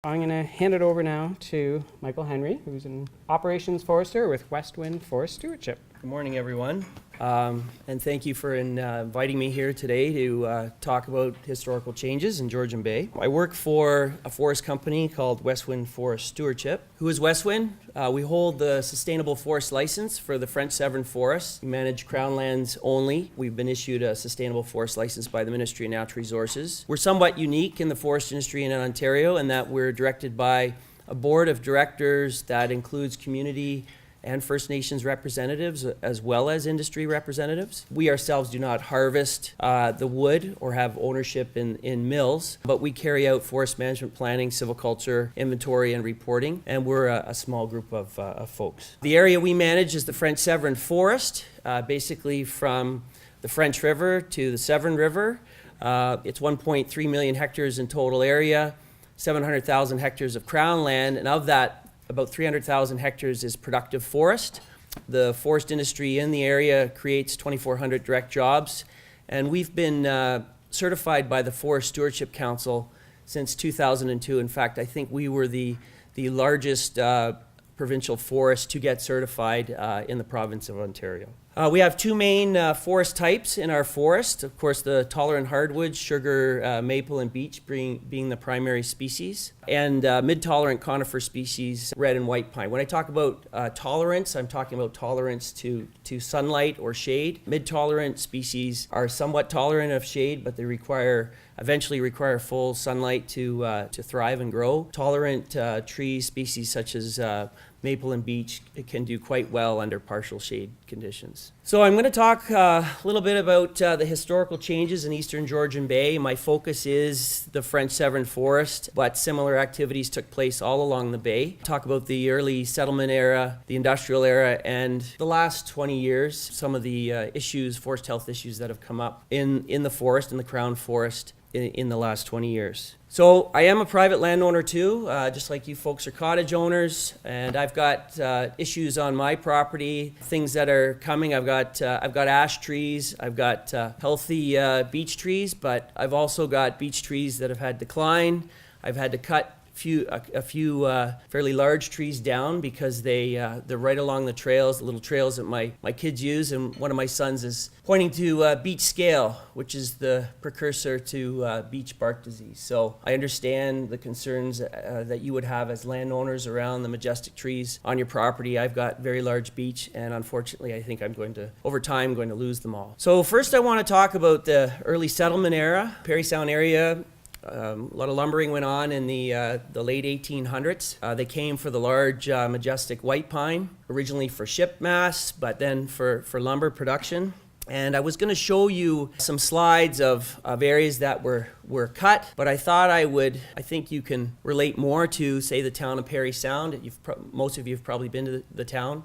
I'm going to hand it over now to Michael Henry, who's an operations forester with West Wind Forest Stewardship. Good morning, everyone, and thank you for inviting me here today to talk about historical changes in Georgian Bay. I work for a forest company called West Wind Forest Stewardship. Who is West Wind? We hold the Sustainable Forest License for the French Severn Forest. We manage crown lands only. We've been issued a Sustainable Forest License by the Ministry of Natural Resources. We're somewhat unique in the forest industry in Ontario in that we're directed by a board of directors that includes community and First Nations representatives as well as industry representatives. We ourselves do not harvest the wood or have ownership in mills, but we carry out forest management planning, silviculture, inventory, and reporting, and we're a small group of folks. The area we manage is the French Severn Forest, basically from the French River to the Severn River. It's 1.3 million hectares in total area, 700,000 hectares of crown land, and of that, about 300,000 hectares is productive forest. The forest industry in the area creates 2,400 direct jobs, and we've been certified by the Forest Stewardship Council since 2002. In fact, I think we were the largest provincial forest to get certified in the province of Ontario. We have two main forest types in our forest. Of course, the tolerant hardwood, sugar, maple, and beech being the primary species, and mid-tolerant conifer species, red and white pine. When I talk about tolerance, I'm talking about tolerance to sunlight or shade. Mid-tolerant species are somewhat tolerant of shade, but they eventually require full sunlight to thrive and grow. Tolerant tree species such as maple and beech can do quite well under partial shade conditions. So I'm going to talk a little bit about the historical changes in eastern Georgian Bay. My focus is the French Severn Forest, but similar activities took place all along the bay. Talk about the early settlement era, the industrial era, and the last 20 years, some of the forest health issues that have come up in the forest, in the crown forest, in the last 20 years. So I am a private landowner too, just like you folks are cottage owners, and I've got issues on my property, things that are coming. I've got ash trees, I've got healthy beech trees, but I've also got beech trees that have had decline. I've had to cut a few fairly large trees down because they're right along the trails, the little trails that my kids use, and one of my sons is pointing to beech scale, which is the precursor to beech bark disease. So I understand the concerns that you would have as landowners around the majestic trees on your property. I've got very large beech, and unfortunately I think over time, going to lose them all. So first I want to talk about the early settlement era, Parry Sound area. A lot of lumbering went on in the late 1800s. They came for the large, majestic white pine, originally for ship mass, but then for lumber production. And I was going to show you some slides of areas that were cut, but I thought I think you can relate more to, say, the town of Parry Sound. Most of you have probably been to the town.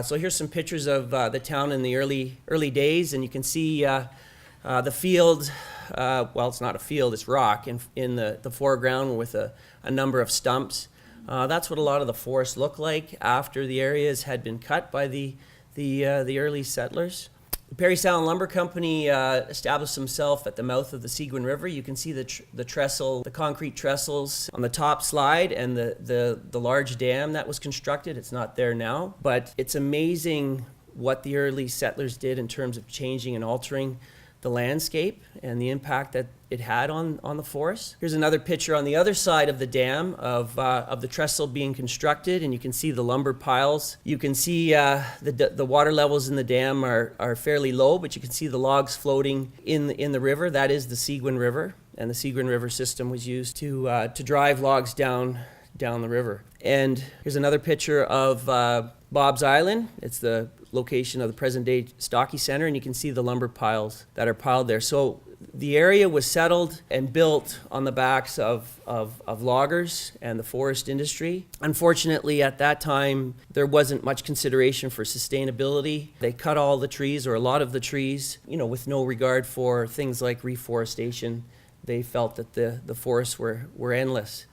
So here's some pictures of the town in the early days, and you can see the field. Well, it's not a field, it's rock in the foreground with a number of stumps. That's what a lot of the forest looked like after the areas had been cut by the early settlers. The Parry Sound Lumber Company established themselves at the mouth of the Severn River. You can see the trestle, the concrete trestles on the top slide, and the large dam that was constructed. It's not there now, but it's amazing what the early settlers did in terms of changing and altering the landscape and the impact that it had on the forest. Here's another picture on the other side of the dam of the trestle being constructed, and you can see the lumber piles. You can see the water levels in the dam are fairly low, but you can see the logs floating in the river. That is the Severn River, and the Severn River system was used to drive logs down the river. And here's another picture of Bob's Island. It's the location of the present-day Stocky Center, and you can see the lumber piles that are piled there. So the area was settled and built on the backs of loggers and the forest industry. Unfortunately, at that time, there wasn't much consideration for sustainability. They cut all the trees, or a lot of the trees, with no regard for things like reforestation. They felt that the forests were endless.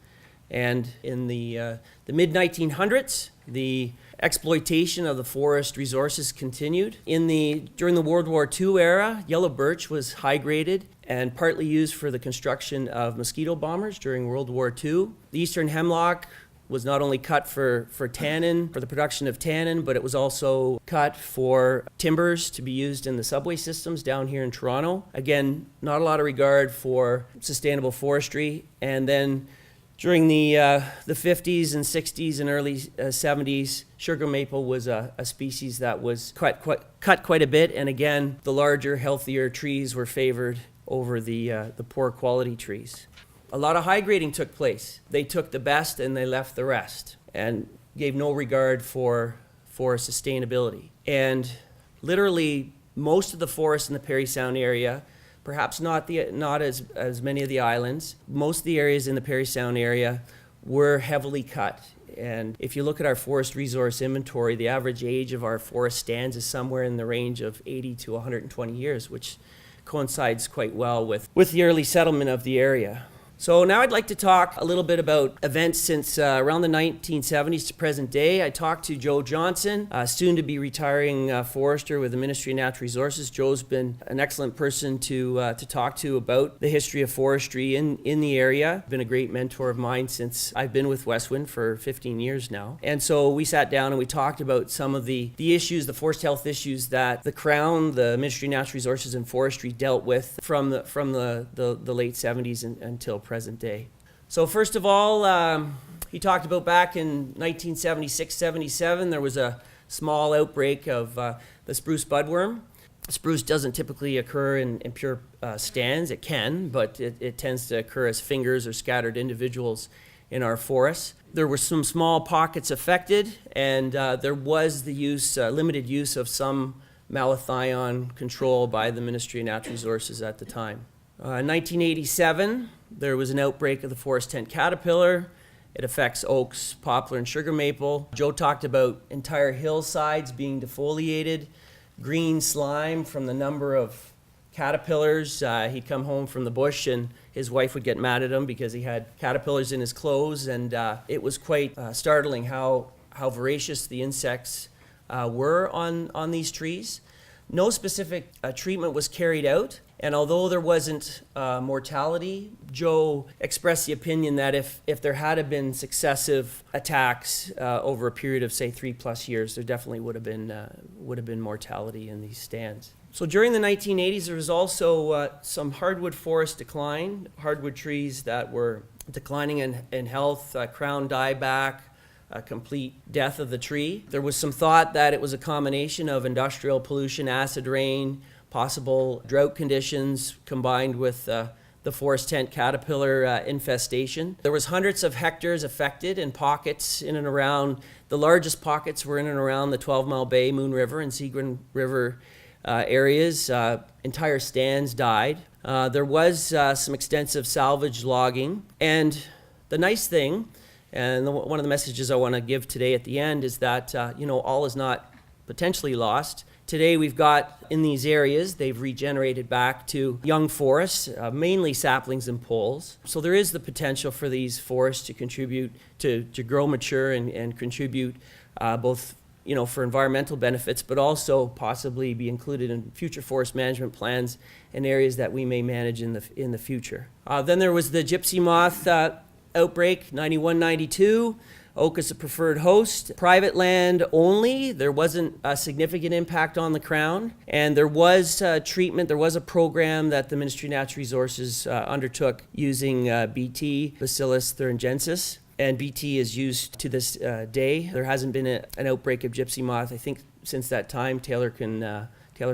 And in the mid-1900s, the exploitation of the forest resources continued. During the World War II era, yellow birch was high graded and partly used for the construction of mosquito bombers during World War II. The eastern hemlock was not only cut for tannin, for the production of tannin, but it was also cut for timbers to be used in the subway systems down here in Toronto. Again, not a lot of regard for sustainable forestry. And then during the 50s and 60s and early 70s, sugar maple was a species that was cut quite a bit. And again, the larger, healthier trees were favored over the poor quality trees. A lot of high grading took place. They took the best and they left the rest and gave no regard for sustainability. And literally most of the forests in the Parry Sound area, perhaps not as many of the islands, most of the areas in the Parry Sound area were heavily cut. And if you look at our forest resource inventory, the average age of our forest stands is somewhere in the range of 80 to 120 years, which coincides quite well with the early settlement of the area. So now I'd like to talk a little bit about events since around the 1970s to present day. I talked to Joe Johnson, soon to be retiring forester with the Ministry of Natural Resources. Joe's been an excellent person to talk to about the history of forestry in the area. Been a great mentor of mine since I've been with Westwind for 15 years now. And so we sat down and we talked about some of the issues, the forest health issues that the Crown, the Ministry of Natural Resources and Forestry dealt with from the late 70s until present day. So first of all, he talked about back in 1976-77, there was a small outbreak of the spruce budworm. Spruce doesn't typically occur in pure stands. It can, but it tends to occur as fingers or scattered individuals in our forests. There were some small pockets affected, and there was the limited use of some malathion control by the Ministry of Natural Resources at the time. In 1987, there was an outbreak of the forest tent caterpillar. It affects oaks, poplar, and sugar maple. Joe talked about entire hillsides being defoliated, green slime from the number of caterpillars. He'd come home from the bush and his wife would get mad at him because he had caterpillars in his clothes, and it was quite startling how voracious the insects were on these trees. No specific treatment was carried out. And although there wasn't mortality, Joe expressed the opinion that if there had been successive attacks over a period of, say, 3+ years, there definitely would have been mortality in these stands. So during the 1980s, there was also some hardwood forest decline, hardwood trees that were declining in health, crown dieback, a complete death of the tree. There was some thought that it was a combination of industrial pollution, acid rain, possible drought conditions combined with the forest tent caterpillar infestation. There was hundreds of hectares affected in pockets in and around, the largest pockets were in and around the 12 Mile Bay, Moon River, and Severn River areas. Entire stands died. There was some extensive salvage logging. And the nice thing, and one of the messages I want to give today at the end is that, all is not potentially lost. Today we've got in these areas, they've regenerated back to young forests, mainly saplings and poles. So there is the potential for these forests to contribute, to grow mature and contribute both for environmental benefits, but also possibly be included in future forest management plans in areas that we may manage in the future. Then there was the gypsy moth outbreak, 91-92. Oak is a preferred host. Private land only. There wasn't a significant impact on the Crown. And there was treatment, there was a program that the Ministry of Natural Resources undertook using BT, Bacillus thuringiensis. And BT is used to this day. There hasn't been an outbreak of gypsy moth, I think, since that time. Taylor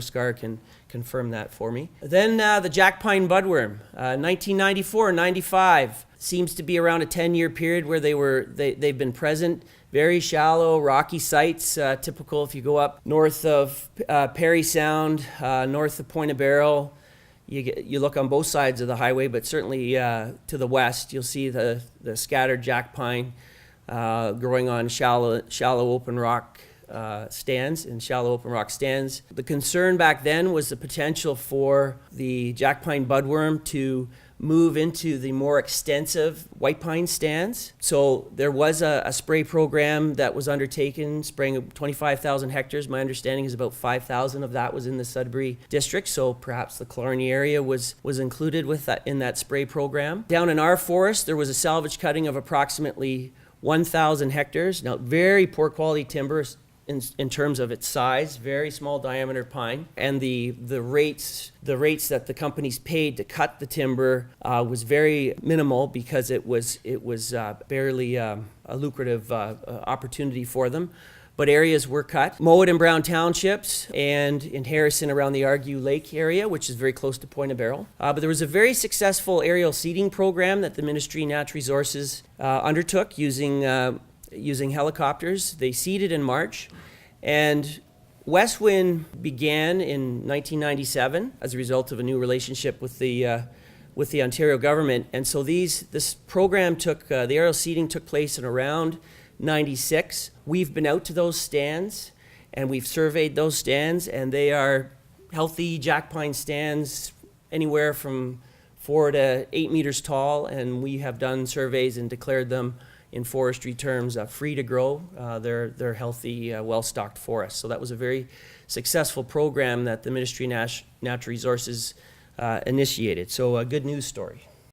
Scar can confirm that for me. Then the Jack Pine Budworm, 1994-95. Seems to be around a 10-year period where they've been present. Very shallow, rocky sites, typical if you go up north of Parry Sound, north of Point of Barrel. You look on both sides of the highway, but certainly to the west, you'll see the scattered jack pine growing on shallow open rock stands. The concern back then was the potential for the jack pine budworm to move into the more extensive white pine stands. So there was a spray program that was undertaken, spraying 25,000 hectares. My understanding is about 5,000 of that was in the Sudbury district, so perhaps the Killarney area was included with that in that spray program. Down in our forest, there was a salvage cutting of approximately 1,000 hectares. Now, very poor quality timber in terms of its size, very small diameter pine, and the rates that the companies paid to cut the timber was very minimal because it was barely a lucrative opportunity for them. But areas were cut. Mowat and Brown Townships, and in Harrison around the Argue Lake area, which is very close to Point of Barrel. But there was a very successful aerial seeding program that the Ministry of Natural Resources undertook using helicopters. They seeded in March, and Westwind began in 1997 as a result of a new relationship with the Ontario government. And so this program the aerial seeding took place in around 96. We've been out to those stands and we've surveyed those stands, and they are healthy jack pine stands anywhere from 4 to 8 meters tall, and we have done surveys and declared them in forestry terms free to grow. They're healthy, well-stocked forests. So that was a very successful program that the Ministry of Natural Resources initiated. So a good news story.